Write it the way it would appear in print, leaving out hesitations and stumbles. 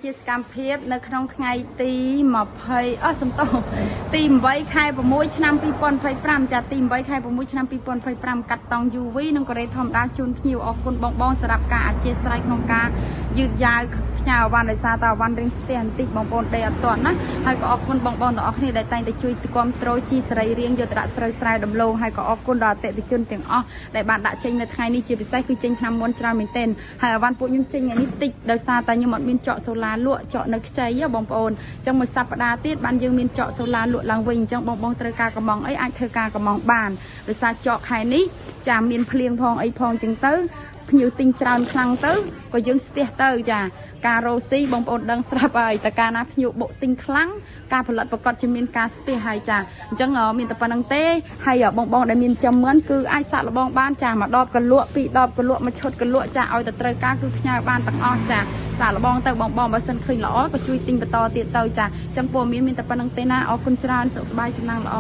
ជាសកម្មភាពនៅក្នុងថ្ងៃទី20សំទោសទី8ខែ6ឆ្នាំ2025ចាទី8ខែ6ឆ្នាំ2025កាត់តង់ UV និងកូរ៉េធម្មតាជូនភ្ញៀវអរគុណបងសម្រាប់ការអធិស្ឋានក្នុងការយឺតយ៉ាវផ្ញើអវ៉ាន់ដោយសារតអវ៉ាន់រៀងស្ទះបន្តិចបងប្អូនដេកអត់ទាន់ណាហើយក៏អរគុណបងទាំងអស់គ្នាដែលតែងតែជួយគាំទ្រជីសេរីរៀងយកទៅដាក់ស្រូវស្រែដំឡូងហើយក៏អរគុណដល់អតិថិជនទាំងអស់ដែលបានដាក់ចេញនៅថ្ងៃនេះជាពិសេសគឺចេញឆ្នាំមុនច្រើនមែនទែនហើយអវ៉ាន់ពួកខ្ញុំចេញថ្ងៃនេះតិចដោយសារតែខ្ញុំអត់មានចកសូឡាលក់ចកនៅខ្ចីបងប្អូនអញ្ចឹងមួយសប្តាហ៍ទៀតបានយើងមានចកសូឡាលក់ឡើងវិញអញ្ចឹងបងត្រូវការកំងអីអាចធ្វើការកំងបានដោយសារចកខែនេះចាមានភ្លៀងផងអីផងអញ្ចឹងទៅភ្ញៀវទិញច្រើនខ្លាំងទៅក៏យើងស្ទះទៅចាការរ៉ូស៊ីបងប្អូនដឹងស្រាប់ហើយតើកាលណាភ្ញៀវបុកទិញខ្លាំងការផលិតប្រកបជាមានការស្ទះហើយចាអញ្ចឹងមានតែប៉ុណ្្នឹងទេហើយបងដែលមានចំមិនគឺអាចសាក់លបងបានចាមួយដបកលក់ពីរដបកលក់មួយឈុតកលក់ចាឲ្យតែត្រូវការគឺផ្ញើបានទាំងអស់ចាសាក់លបងទៅបងបើសិនឃើញល្អក៏ជួយទិញបន្តទៀតទៅចាអញ្ចឹងព័ត៌មានតែប៉ុណ្្នឹងទេណាអរគុណច្រើនសុខសប្បាយសំណាងល្អ